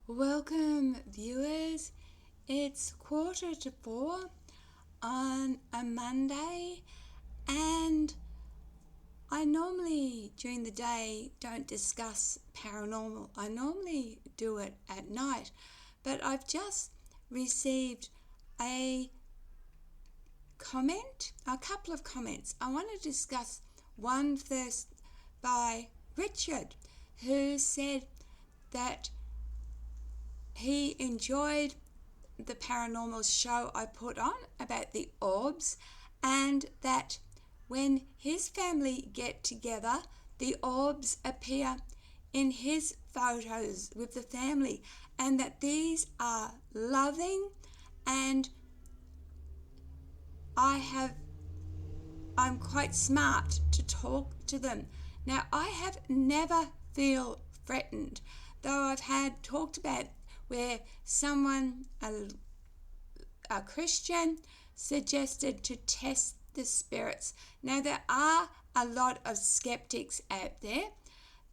Welcome, viewers. It's 3:45 on a Monday, and I normally during the day don't discuss paranormal. I normally do it at night, but I've just received a a couple of comments. I want to discuss one first by Richard, who said that he enjoyed the paranormal show I put on about the orbs, and that when his family get together, the orbs appear in his photos with the family, and that these are loving, and I'm quite smart to talk to them. Now, I have never feel threatened, though I've had talked about where someone, a Christian, suggested to test the spirits. Now, there are a lot of skeptics out there.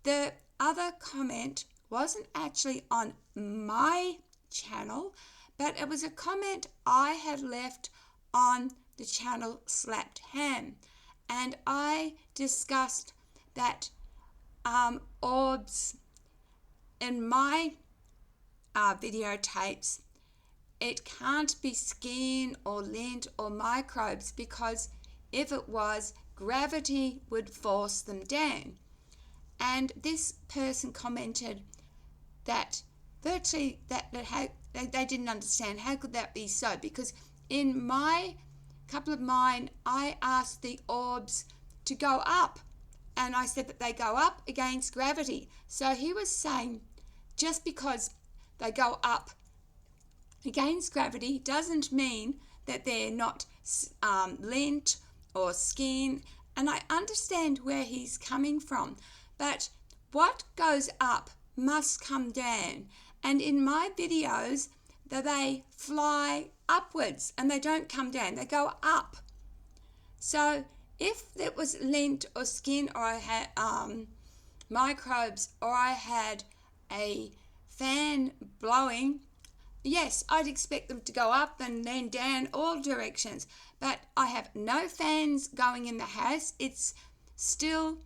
The other comment wasn't actually on my channel, but it was a comment I had left on the channel Slapped Ham, and I discussed that orbs in my videotapes, it can't be skin or lint or microbes, because if it was, gravity would force them down. And this person commented that virtually they didn't understand how could that be so, because in my couple of mine I asked the orbs to go up, and I said that they go up against gravity. So he was saying just because they go up against gravity doesn't mean that they're not lint or skin. And I understand where he's coming from, but what goes up must come down. And in my videos, they fly upwards and they don't come down, they go up. So if it was lint or skin, or I had microbes, or I had a fan blowing, yes, I'd expect them to go up and then down all directions. But I have no fans going in the house. It's still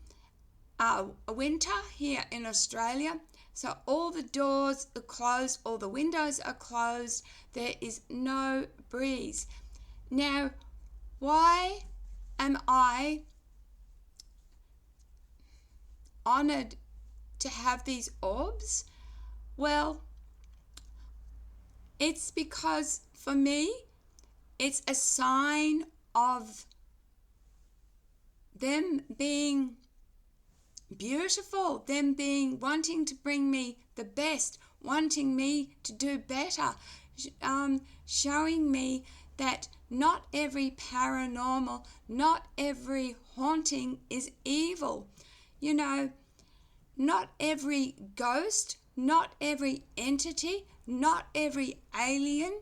winter here in Australia, so all the doors are closed, all the windows are closed, there is no breeze. Now, why am I honoured to have these orbs? Well, it's because for me, it's a sign of them being beautiful, them being wanting to bring me the best, wanting me to do better, showing me that not every paranormal, not every haunting is evil. You know, not every ghost, not every entity, not every alien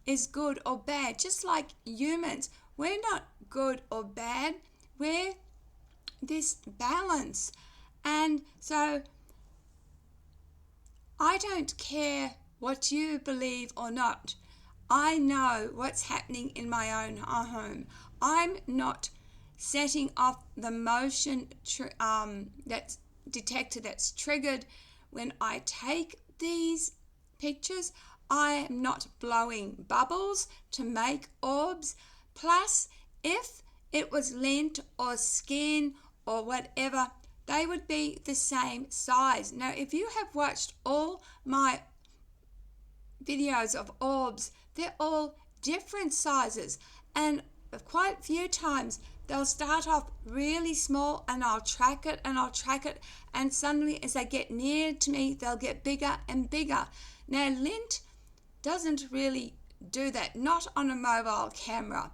is good or bad. Just like humans, we're not good or bad, we're this balance. And so I don't care what you believe or not. I know what's happening in my own home. I'm not setting off the motion that's detector that's triggered when I take these pictures. I am not blowing bubbles to make orbs. Plus, if it was lint or skin or whatever, they would be the same size. Now, if you have watched all my videos of orbs, they're all different sizes, and quite a few times they'll start off really small, and I'll track it and I'll track it, and suddenly as they get near to me, they'll get bigger and bigger. Now, lint doesn't really do that, not on a mobile camera.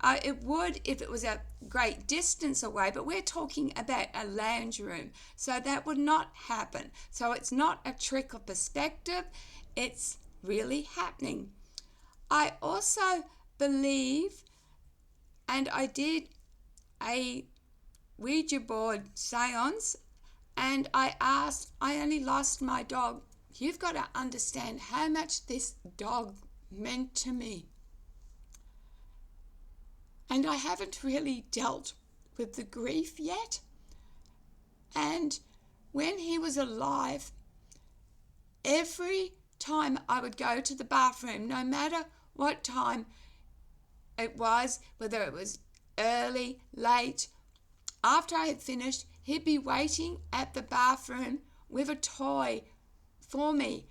It would if it was a great distance away, but we're talking about a lounge room, so that would not happen. So it's not a trick of perspective, it's really happening. I also believe, and I did a Ouija board seance, and I only lost my dog you've got to understand how much this dog meant to me. And I haven't really dealt with the grief yet. And when he was alive, every time I would go to the bathroom, no matter what time it was, whether it was early, late, after I had finished, he'd be waiting at the bathroom with a toy for me.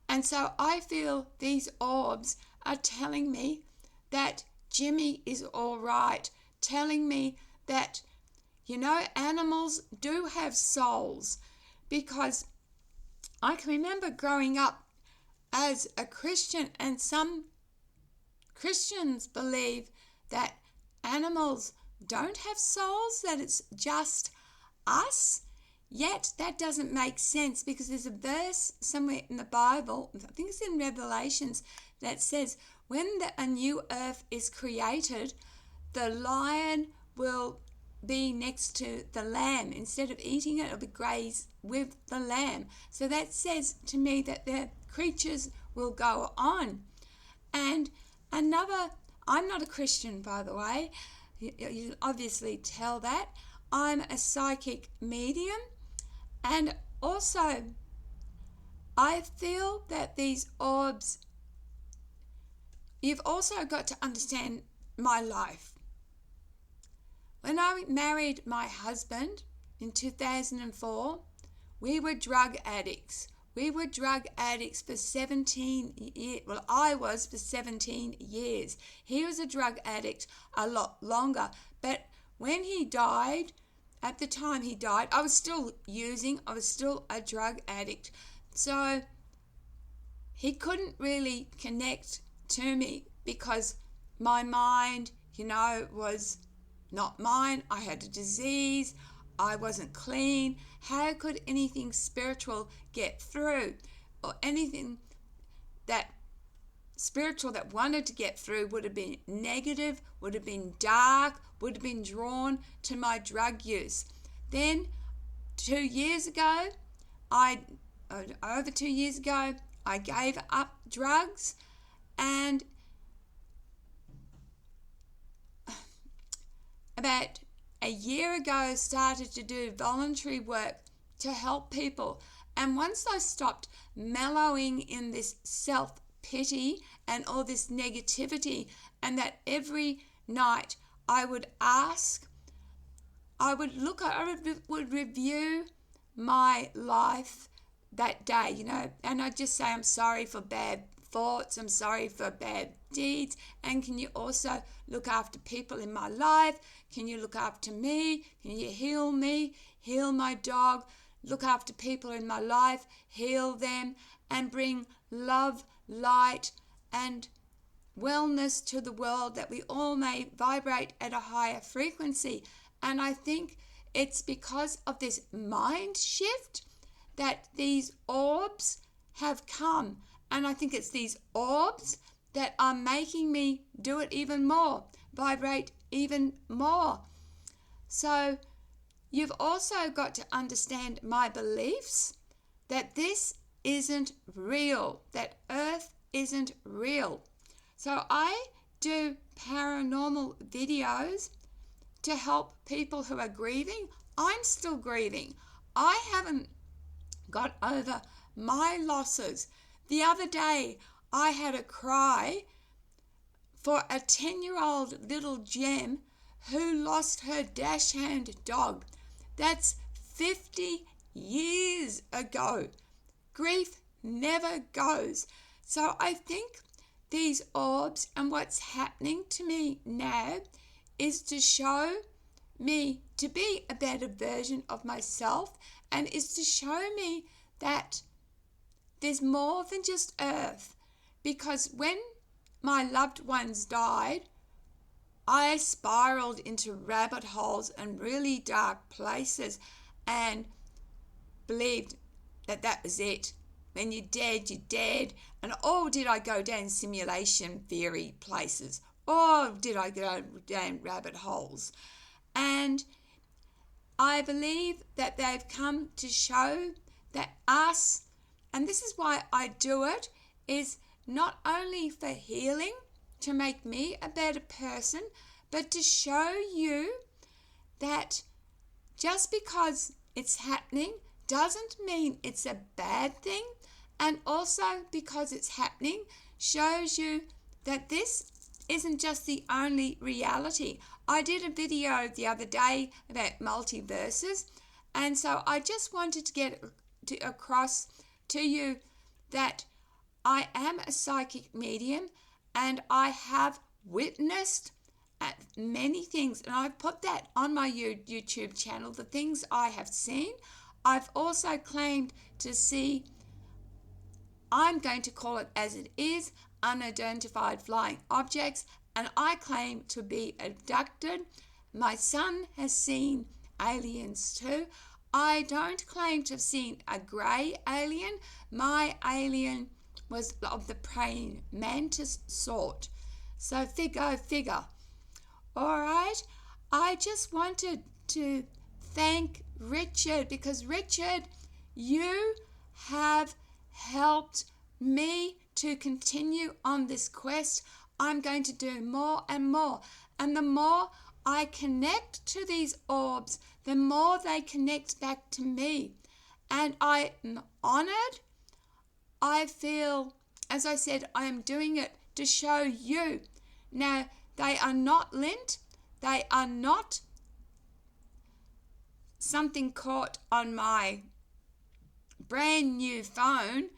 And so I feel these orbs are telling me that Jimmy is all right, telling me that, animals do have souls, because I can remember growing up as a Christian, and some Christians believe that animals don't have souls, that it's just us. Yet that doesn't make sense, because there's a verse somewhere in the Bible, I think it's in Revelations, that says when a new earth is created, the lion will be next to the lamb. Instead of eating it, it'll be graze with the lamb. So that says to me that the creatures will go on. And another, I'm not a Christian, by the way. You obviously tell that. I'm a psychic medium. And also, I feel that these orbs, you've also got to understand my life. When I married my husband in 2004, we were drug addicts. We were drug addicts for 17 years. Well, I was for 17 years. He was a drug addict a lot longer. But when he died, at the time he died, I was still using. I was still a drug addict. So he couldn't really connect to me because my mind, was not mine. I had a disease. I wasn't clean. How could anything spiritual get through? Or anything that spiritual that wanted to get through would have been negative, would have been dark, would have been drawn to my drug use. Then 2 years ago, over 2 years ago, I gave up drugs, and about a year ago started to do voluntary work to help people. And once I stopped mellowing in this self-pity and all this negativity, and that every night I would would review my life that day, and I'd just say, I'm sorry for bad thoughts, I'm sorry for bad deeds, and can you also look after people in my life? Can you look after me? Can you heal me? Heal my dog? Look after people in my life, heal them, and bring love, light, and wellness to the world, that we all may vibrate at a higher frequency. And I think it's because of this mind shift that these orbs have come. And I think it's these orbs that are making me do it even more, vibrate even more. So you've also got to understand my beliefs, that this isn't real, that Earth isn't real. So I do paranormal videos to help people who are grieving. I'm still grieving. I haven't got over my losses. The other day, I had a cry for a 10-year-old little gem who lost her dachshund dog. That's 50 years ago. Grief never goes. So I think these orbs and what's happening to me now is to show me to be a better version of myself, and is to show me that there's more than just Earth. Because when my loved ones died, I spiraled into rabbit holes and really dark places and believed that that was it. When you're dead, you're dead. And did I go down simulation theory places? Or did I go down rabbit holes? And I believe that they've come to show that us And this is why I do it, is not only for healing, to make me a better person, but to show you that just because it's happening doesn't mean it's a bad thing. And also because it's happening shows you that this isn't just the only reality. I did a video the other day about multiverses, and so I just wanted to get across to you that I am a psychic medium and I have witnessed at many things, and I've put that on my YouTube channel, the things I have seen. I've also claimed to see, I'm going to call it as it is, unidentified flying objects, and I claim to be abducted. My son has seen aliens too. I don't claim to have seen a grey alien. My alien was of the praying mantis sort. So figure. All right. I just wanted to thank Richard, because Richard, you have helped me to continue on this quest. I'm going to do more and more. And the more I connect to these orbs, the more they connect back to me. And I am honored. I feel, as I said, I am doing it to show you. Now, they are not lint. They are not something caught on my brand new phone.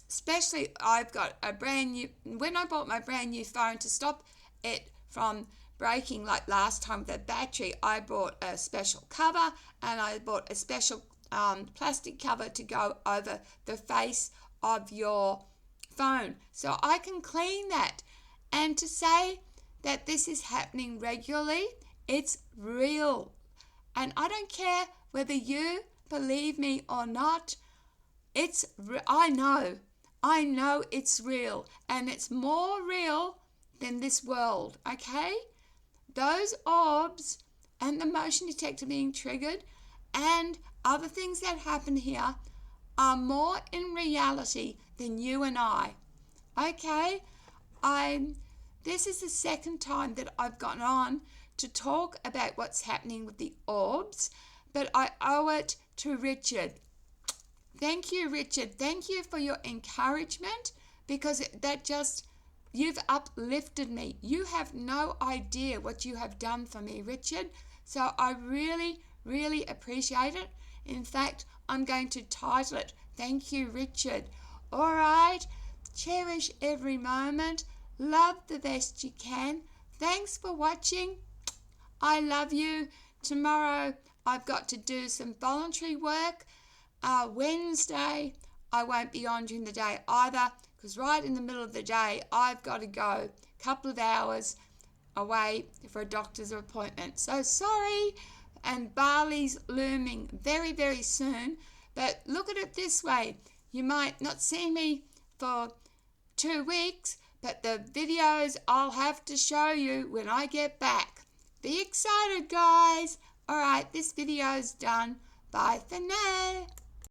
Especially, I've got a brand new, when I bought my brand new phone, to stop it from breaking like last time with the battery, I bought a special cover, and I bought a special plastic cover to go over the face of your phone, so I can clean that. And to say that this is happening regularly, it's real. And I don't care whether you believe me or not. I know it's real, and it's more real than this world, okay? Those orbs and the motion detector being triggered and other things that happen here are more in reality than you and I, okay? This is the second time that I've gone on to talk about what's happening with the orbs, but I owe it to Richard. Thank you, Richard. Thank you for your encouragement, because you've uplifted me. You have no idea what you have done for me, Richard. So I really, really appreciate it. In fact, I'm going to title it, Thank You, Richard. All right. Cherish every moment. Love the best you can. Thanks for watching. I love you. Tomorrow I've got to do some voluntary work. Wednesday I won't be on during the day either, because right in the middle of the day I've got to go a couple of hours away for a doctor's appointment. So sorry. And Bali's looming very, very soon. But look at it this way. You might not see me for 2 weeks, but the videos I'll have to show you when I get back. Be excited, guys. All right, this video's done. Bye for now.